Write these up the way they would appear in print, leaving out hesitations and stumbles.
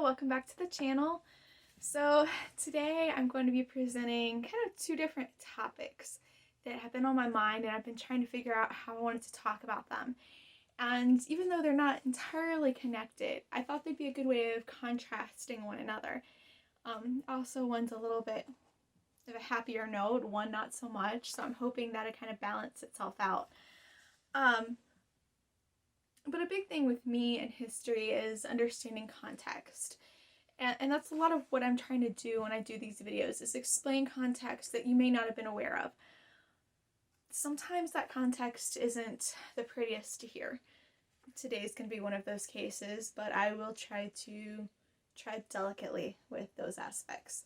welcome back to the channel. So today I'm going to be presenting kind of two different topics that have been on my mind, and I've been trying to figure out how I wanted to talk about them. And even though they're not entirely connected, I thought they'd be a good way of contrasting one another. Also, one's a little bit of a happier note, one not so much, so I'm hoping that it kind of balances itself out. But a big thing with me and history is understanding context. And that's a lot of what I'm trying to do when I do these videos, is explain context that you may not have been aware of. Sometimes that context isn't the prettiest to hear. Today's going to be one of those cases, but I will try to tread delicately with those aspects.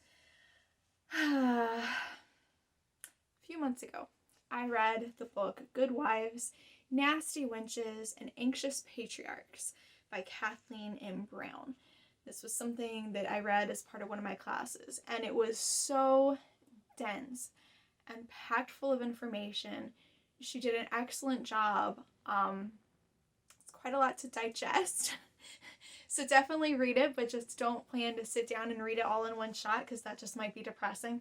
A few months ago, I read the book Good Wives, Nasty Wenches, and Anxious Patriarchs by Kathleen M. Brown. This was something that I read as part of one of my classes, and it was so dense and packed full of information. She did an excellent job. It's quite a lot to digest. So definitely read it, but just don't plan to sit down and read it all in one shot, because that just might be depressing.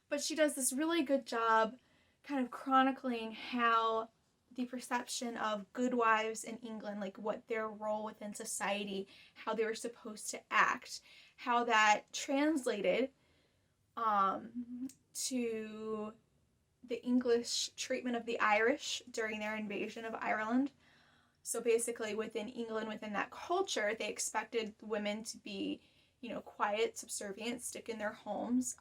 But she does this really good job kind of chronicling how the perception of good wives in England, like what their role within society, how they were supposed to act, how that translated to the English treatment of the Irish during their invasion of Ireland. So basically within England, within that culture, they expected women to be, quiet, subservient, stick in their homes.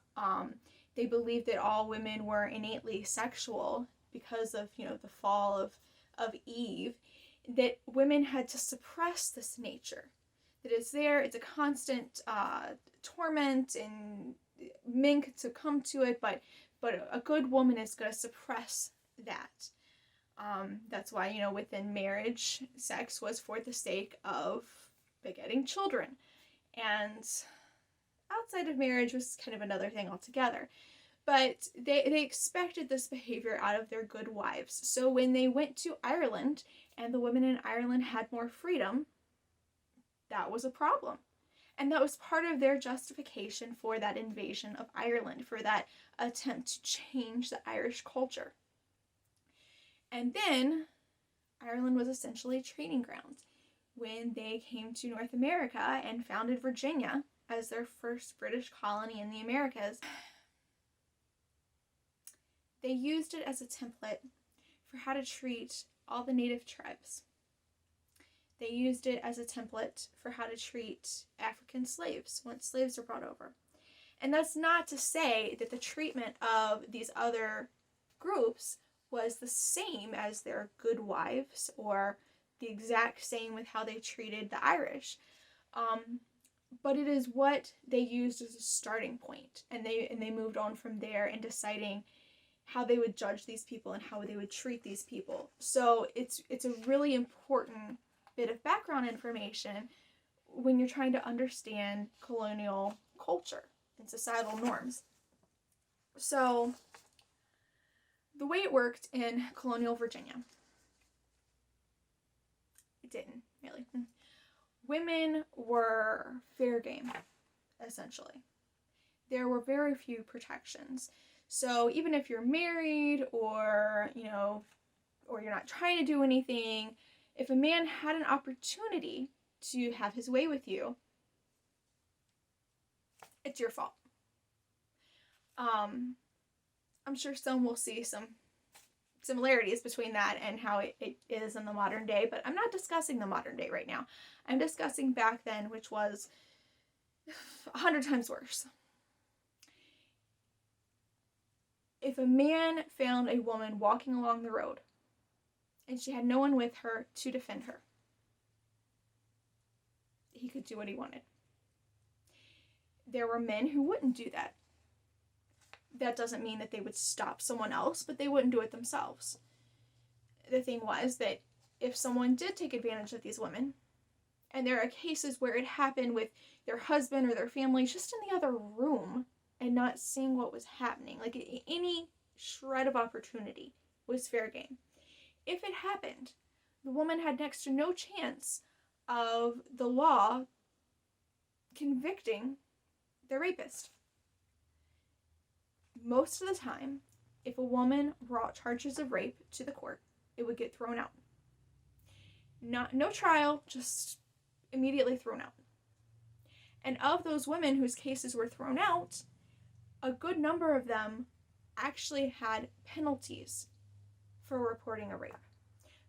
They believed that all women were innately sexual because of, the fall of Eve, that women had to suppress this nature. That it's there, it's a constant torment, and men could succumb to it, but a good woman is going to suppress that. That's why, within marriage, sex was for the sake of begetting children. And outside of marriage was kind of another thing altogether. But they expected this behavior out of their good wives. So when they went to Ireland and the women in Ireland had more freedom, that was a problem. And that was part of their justification for that invasion of Ireland, for that attempt to change the Irish culture. And then Ireland was essentially a training ground when they came to North America and founded Virginia as their first British colony in the Americas. They used it as a template for how to treat all the native tribes. They used it as a template for how to treat African slaves once slaves were brought over. And that's not to say that the treatment of these other groups was the same as their good wives, or the exact same with how they treated the Irish. But it is what they used as a starting point, and they moved on from there in deciding how they would judge these people and how they would treat these people. So it's a really important bit of background information when you're trying to understand colonial culture and societal norms. So the way it worked in colonial Virginia, it didn't really. Women were fair game, essentially. There were very few protections. So even if you're married or, or you're not trying to do anything, if a man had an opportunity to have his way with you, it's your fault. I'm sure some will see some similarities between that and how it is in the modern day, but I'm not discussing the modern day right now. I'm discussing back then, which was 100 times worse. If a man found a woman walking along the road and she had no one with her to defend her, he could do what he wanted. There were men who wouldn't do that. That doesn't mean that they would stop someone else, but they wouldn't do it themselves. The thing was that if someone did take advantage of these women, and there are cases where it happened with their husband or their family just in the other room and not seeing what was happening, like any shred of opportunity was fair game. If it happened, the woman had next to no chance of the law convicting the rapist. Most of the time, if a woman brought charges of rape to the court, it would get thrown out. No trial, just immediately thrown out. And of those women whose cases were thrown out, a good number of them actually had penalties for reporting a rape.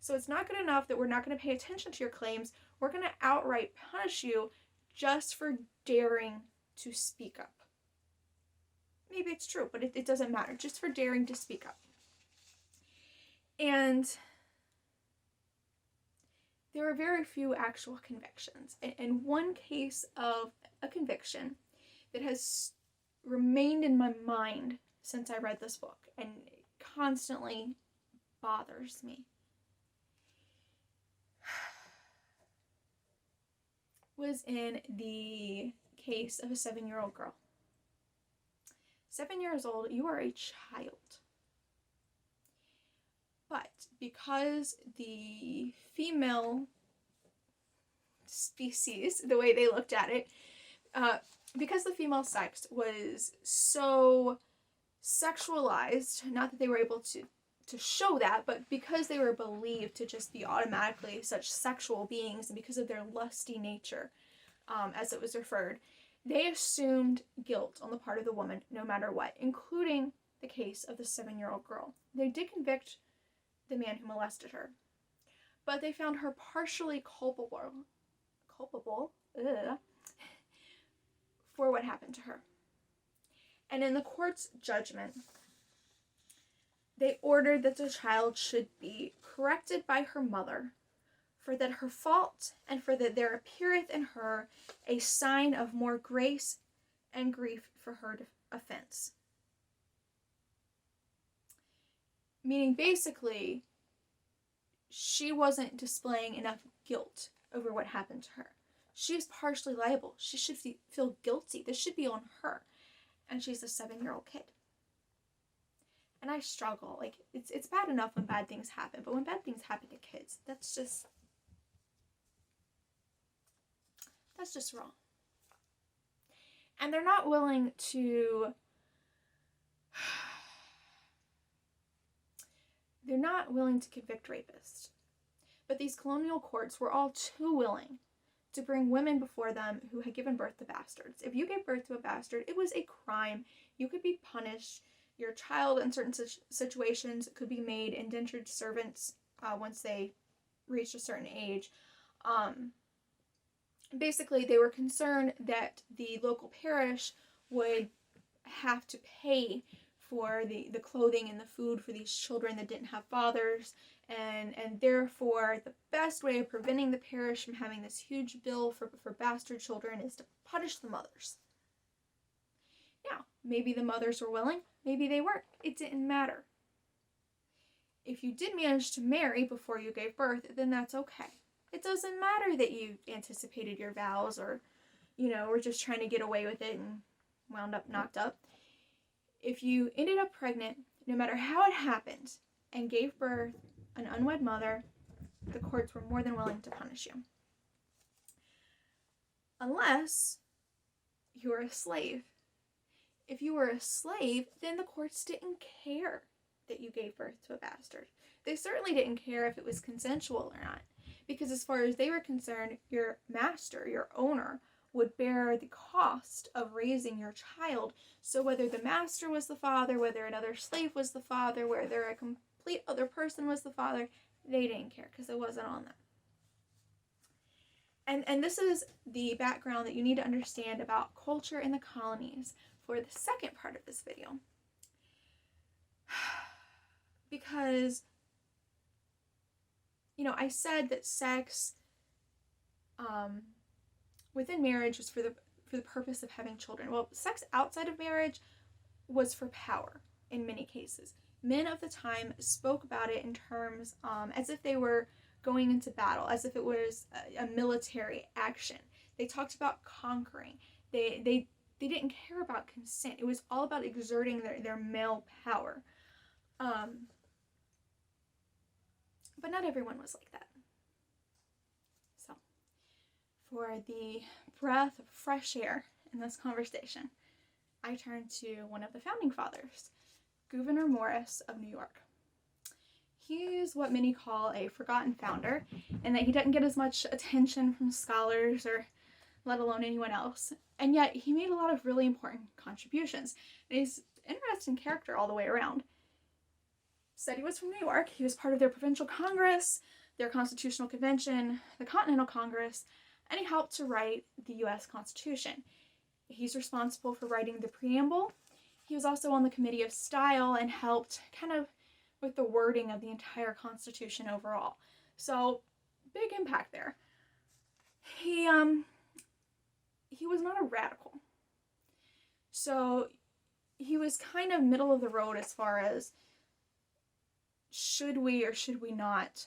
So it's not good enough that we're not going to pay attention to your claims. We're going to outright punish you just for daring to speak up. Maybe it's true, but it doesn't matter. Just for daring to speak up. And there are very few actual convictions. And one case of a conviction that has remained in my mind since I read this book and it constantly bothers me was in the case of a 7-year-old girl. 7 years old, you are a child. But because the female species, the way they looked at it, because the female sex was so sexualized, not that they were able to show that, but because they were believed to just be automatically such sexual beings, and because of their lusty nature, as it was referred, they assumed guilt on the part of the woman no matter what, including the case of the 7-year-old girl. They did convict the man who molested her, but they found her partially culpable for what happened to her. And in the court's judgment, they ordered that the child should be corrected by her mother, for that her fault, and for that there appeareth in her a sign of more grace and grief for her offense. Meaning, basically, she wasn't displaying enough guilt over what happened to her. She's partially liable. She should feel guilty. This should be on her. And she's a 7-year-old kid. And I struggle. Like, it's bad enough when bad things happen, but when bad things happen to kids, that's just wrong. And they're not willing to convict rapists. But these colonial courts were all too willing to bring women before them who had given birth to bastards. If you gave birth to a bastard, it was a crime. You could be punished. Your child, in certain situations, could be made indentured servants once they reached a certain age. Basically, they were concerned that the local parish would have to pay for the clothing and the food for these children that didn't have fathers, and therefore the best way of preventing the parish from having this huge bill for bastard children is to punish the mothers. Now, maybe the mothers were willing, maybe they weren't. It didn't matter. If you did manage to marry before you gave birth, then that's okay. It doesn't matter that you anticipated your vows or, were just trying to get away with it and wound up knocked up. If you ended up pregnant, no matter how it happened, and gave birth an unwed mother, the courts were more than willing to punish you. Unless you were a slave. If you were a slave, then the courts didn't care that you gave birth to a bastard. They certainly didn't care if it was consensual or not. Because as far as they were concerned, your master, your owner, would bear the cost of raising your child. So whether the master was the father, whether another slave was the father, whether a complete other person was the father, they didn't care because it wasn't on them. And this is the background that you need to understand about culture in the colonies for the second part of this video. Because I said that sex within marriage was for the purpose of having children. Well, sex outside of marriage was for power in many cases. Men of the time spoke about it in terms as if they were going into battle, as if it was a military action. They talked about conquering. They didn't care about consent. It was all about exerting their male power. But not everyone was like that. So, for the breath of fresh air in this conversation, I turn to one of the founding fathers, Gouverneur Morris of New York. He's what many call a forgotten founder, in that he didn't get as much attention from scholars or let alone anyone else, and yet he made a lot of really important contributions. And he's an interesting character all the way around. Said he was from New York. He was part of their provincial congress, their constitutional convention, the Continental Congress, and he helped to write the U.S. Constitution. He's responsible for writing the preamble. He was also on the Committee of Style and helped kind of with the wording of the entire Constitution overall. So, big impact there. He was not a radical. So, he was kind of middle of the road as far as should we or should we not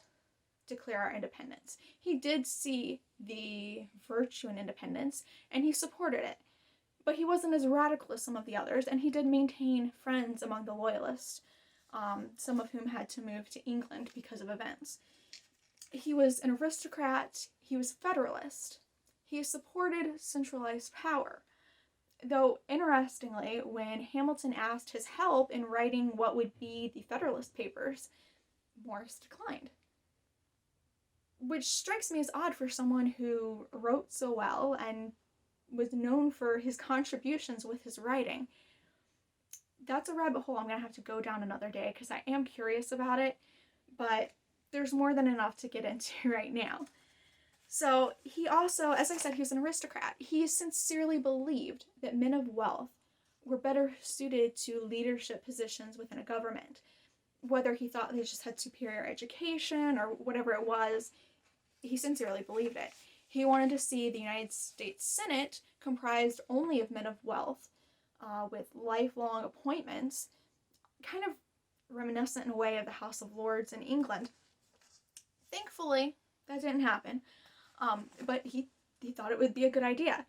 declare our independence. He did see the virtue in independence, and he supported it. But he wasn't as radical as some of the others, and he did maintain friends among the loyalists, some of whom had to move to England because of events. He was an aristocrat. He was federalist. He supported centralized power. Though, interestingly, when Hamilton asked his help in writing what would be the Federalist Papers, Morris declined. Which strikes me as odd for someone who wrote so well and was known for his contributions with his writing. That's a rabbit hole I'm going to have to go down another day because I am curious about it, but there's more than enough to get into right now. So he also, as I said, he was an aristocrat. He sincerely believed that men of wealth were better suited to leadership positions within a government. Whether he thought they just had superior education or whatever it was, he sincerely believed it. He wanted to see the United States Senate comprised only of men of wealth, with lifelong appointments, kind of reminiscent in a way of the House of Lords in England. Thankfully, that didn't happen, but he thought it would be a good idea.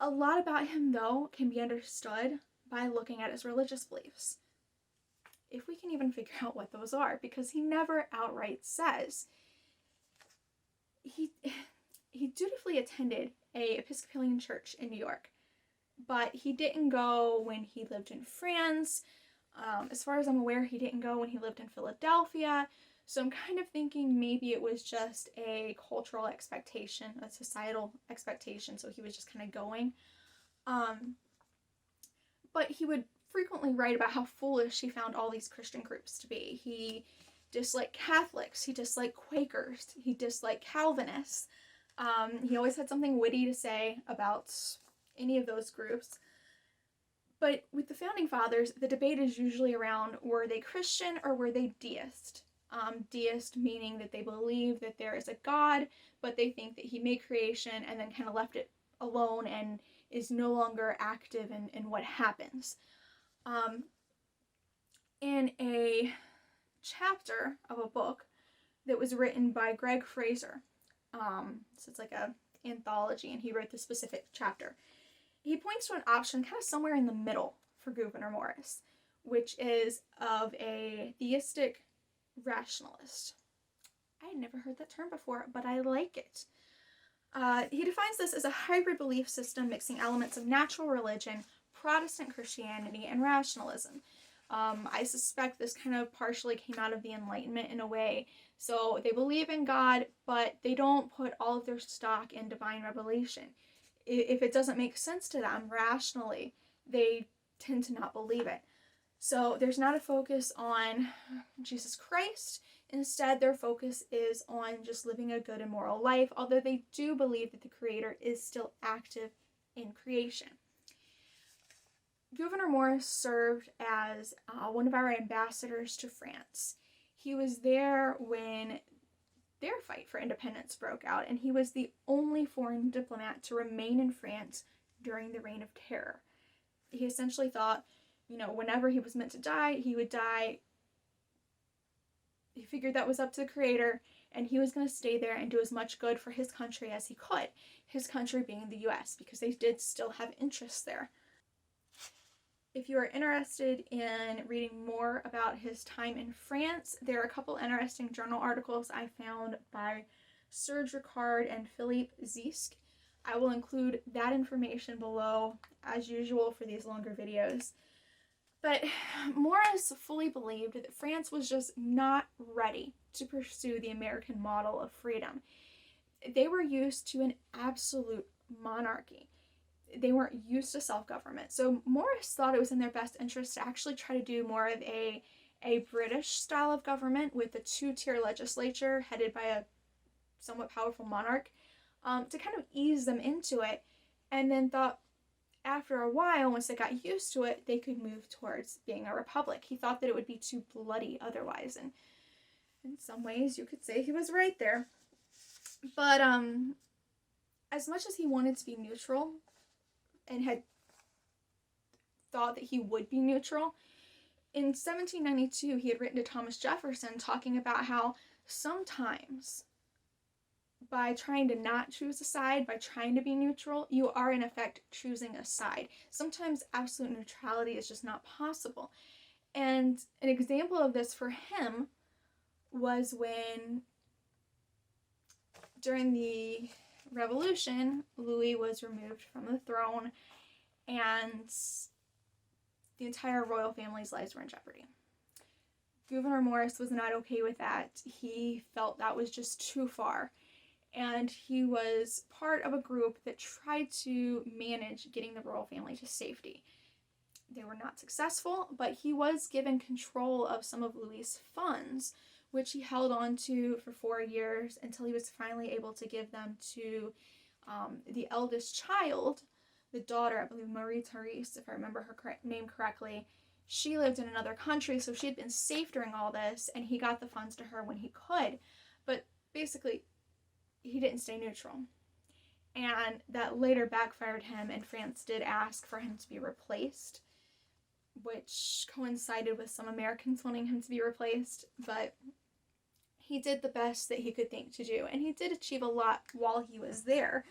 A lot about him, though, can be understood by looking at his religious beliefs, if we can even figure out what those are, because he never outright says. He dutifully attended a Episcopalian church in New York, but he didn't go when he lived in France. As far as I'm aware, he didn't go when he lived in Philadelphia. So I'm kind of thinking maybe it was just a cultural expectation, a societal expectation, so he was just kind of going. But he would frequently write about how foolish he found all these Christian groups to be. He disliked Catholics, he disliked Quakers, he disliked Calvinists. He always had something witty to say about any of those groups. But with the Founding Fathers, the debate is usually around, were they Christian or were they deist? Deist meaning that they believe that there is a God, but they think that he made creation and then kind of left it alone and is no longer active in what happens. In a chapter of a book that was written by Gregg Frazer, so it's like a anthology, and he wrote the specific chapter. He points to an option kind of somewhere in the middle for Gouverneur Morris, which is of a theistic rationalist. I had never heard that term before, but I like it. He defines this as a hybrid belief system mixing elements of natural religion, Protestant Christianity, and rationalism. I suspect this kind of partially came out of the Enlightenment in a way. So they believe in God, but they don't put all of their stock in divine revelation. If it doesn't make sense to them rationally, they tend to not believe it. So there's not a focus on Jesus Christ. Instead, their focus is on just living a good and moral life, although they do believe that the Creator is still active in creation. Gouverneur Morris served as one of our ambassadors to France. He was there when their fight for independence broke out, and he was the only foreign diplomat to remain in France during the Reign of Terror. He essentially thought, whenever he was meant to die, he would die. He figured that was up to the Creator, and he was going to stay there and do as much good for his country as he could, his country being the U.S., because they did still have interests there. If you are interested in reading more about his time in France, there are a couple interesting journal articles I found by Serge Ricard and Philippe Ziesk. I will include that information below, as usual, for these longer videos. But Morris fully believed that France was just not ready to pursue the American model of freedom. They were used to an absolute monarchy. They weren't used to self-government. So Morris thought it was in their best interest to actually try to do more of a British style of government with a two-tier legislature headed by a somewhat powerful monarch, to kind of ease them into it, and then thought after a while, once they got used to it, they could move towards being a republic. He thought that it would be too bloody otherwise, and in some ways you could say he was right there. But as much as he wanted to be neutral and had thought that he would be neutral, in 1792 he had written to Thomas Jefferson talking about how sometimes by trying to not choose a side, by trying to be neutral, you are in effect choosing a side. Sometimes absolute neutrality is just not possible. And an example of this for him was when, during the Revolution, Louis was removed from the throne and the entire royal family's lives were in jeopardy. Gouverneur Morris was not okay with that. He felt that was just too far. And he was part of a group that tried to manage getting the royal family to safety. They were not successful, but he was given control of some of Louis's funds, which he held on to for 4 years until he was finally able to give them to the eldest child, the daughter, I believe Marie Therese, if I remember her name correctly. She lived in another country, so she had been safe during all this, and he got the funds to her when he could. But basically, he didn't stay neutral. And that later backfired him, and France did ask for him to be replaced, which coincided with some Americans wanting him to be replaced, but he did the best that he could think to do, and he did achieve a lot while he was there,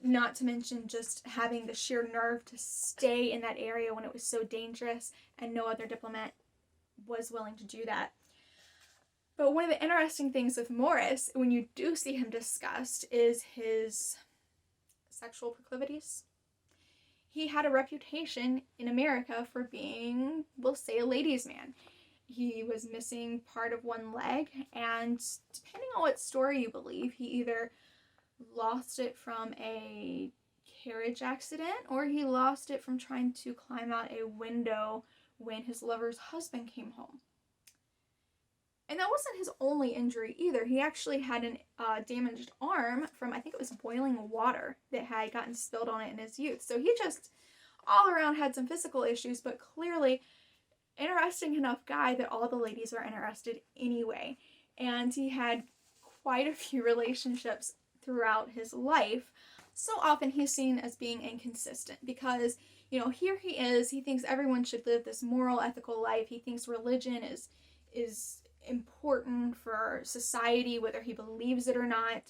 not to mention just having the sheer nerve to stay in that area when it was so dangerous, and no other diplomat was willing to do that. But one of the interesting things with Morris, when you do see him discussed, is his sexual proclivities. He had a reputation in America for being, we'll say, a ladies' man. He was missing part of one leg, and depending on what story you believe, he either lost it from a carriage accident or he lost it from trying to climb out a window when his lover's husband came home. And that wasn't his only injury either. He actually had a damaged arm from, I think it was boiling water that had gotten spilled on it in his youth. So he just all around had some physical issues, but clearly interesting enough guy that all the ladies were interested anyway. And he had quite a few relationships throughout his life. So often he's seen as being inconsistent because, here he is, he thinks everyone should live this moral, ethical life. He thinks religion is important for society, whether he believes it or not.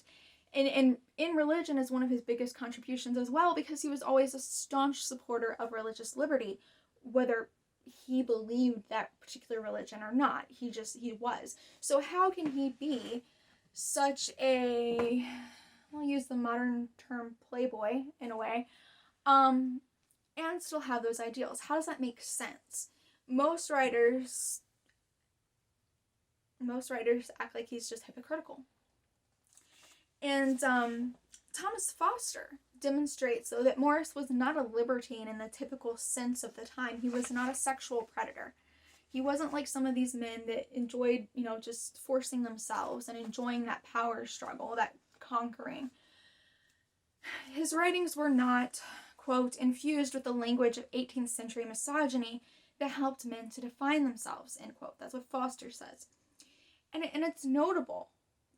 And in religion is one of his biggest contributions as well, because he was always a staunch supporter of religious liberty, whether he believed that particular religion or not. He was. So how can he be such a, I'll use the modern term playboy in a way, and still have those ideals? How does that make sense? Most writers act like he's just hypocritical. And Thomas Foster demonstrates, though, that Morris was not a libertine in the typical sense of the time. He was not a sexual predator. He wasn't like some of these men that enjoyed, just forcing themselves and enjoying that power struggle, that conquering. His writings were not, quote, infused with the language of 18th century misogyny that helped men to define themselves, end quote. That's what Foster says. And it's notable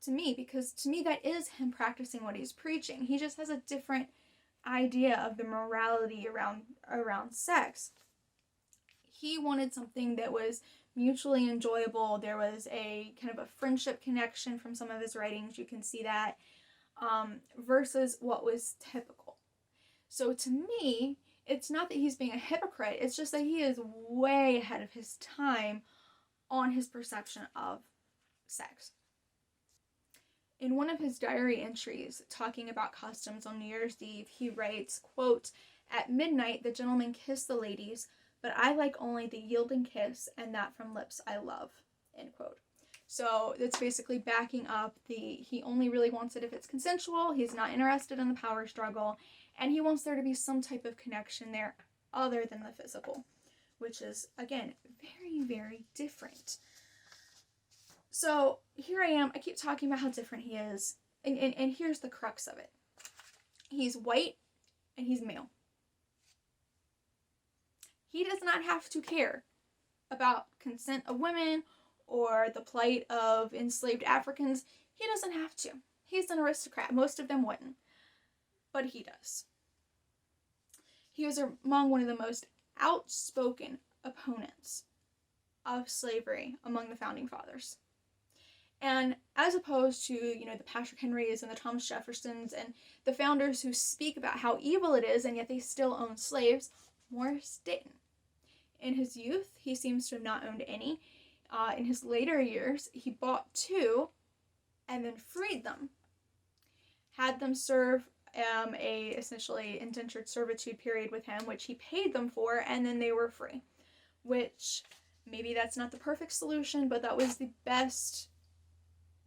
to me, because to me that is him practicing what he's preaching. He just has a different idea of the morality around sex. He wanted something that was mutually enjoyable. There was a kind of a friendship connection from some of his writings. You can see that, versus what was typical. So to me, it's not that he's being a hypocrite. It's just that he is way ahead of his time on his perception of sex. In one of his diary entries talking about customs on New Year's Eve, he writes, quote, "At midnight the gentlemen kiss the ladies, but I like only the yielding kiss, and that from lips I love," end quote. So that's basically backing up he only really wants it if it's consensual, he's not interested in the power struggle, and he wants there to be some type of connection there other than the physical, which is, again, very, very different. So here I am, I keep talking about how different he is, and here's the crux of it. He's white, and he's male. He does not have to care about consent of women or the plight of enslaved Africans. He doesn't have to. He's an aristocrat. Most of them wouldn't, but he does. He was among one of the most outspoken opponents of slavery among the founding fathers. And as opposed to, the Patrick Henrys and the Thomas Jeffersons and the founders who speak about how evil it is and yet they still own slaves, Morris didn't. In his youth, he seems to have not owned any. In his later years, he bought 2 and then freed them. Had them serve a essentially indentured servitude period with him, which he paid them for, and then they were free. Which, maybe that's not the perfect solution, but that was the best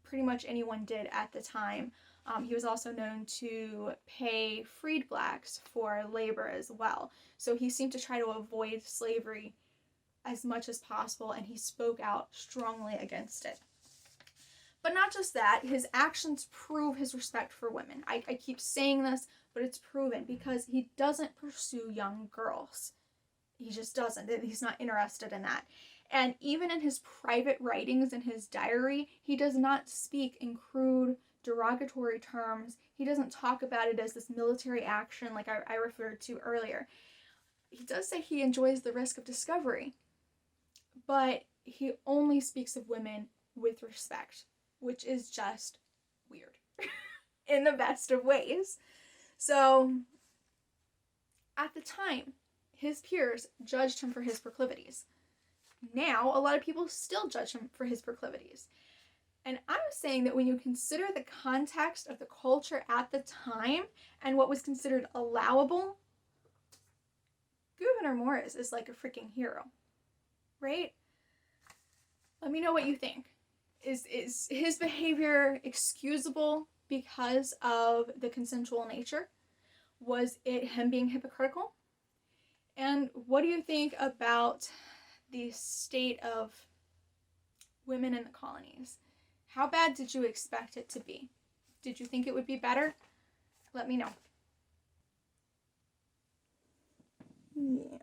pretty much anyone did at the time. He was also known to pay freed blacks for labor as well. So he seemed to try to avoid slavery as much as possible, and he spoke out strongly against it. But not just that, his actions prove his respect for women. I keep saying this, but it's proven, because he doesn't pursue young girls. He just doesn't. He's not interested in that. And even in his private writings in his diary, he does not speak in crude, derogatory terms. He doesn't talk about it as this military action like I referred to earlier. He does say he enjoys the risk of discovery, but he only speaks of women with respect, which is just weird in the best of ways. So, at the time, his peers judged him for his proclivities. Now, a lot of people still judge him for his proclivities. And I'm saying that when you consider the context of the culture at the time and what was considered allowable, Gouverneur Morris is like a freaking hero, right? Let me know what you think. Is his behavior excusable because of the consensual nature? Was it him being hypocritical? And what do you think about the state of women in the colonies? How bad did you expect it to be? Did you think it would be better? Let me know. Yeah.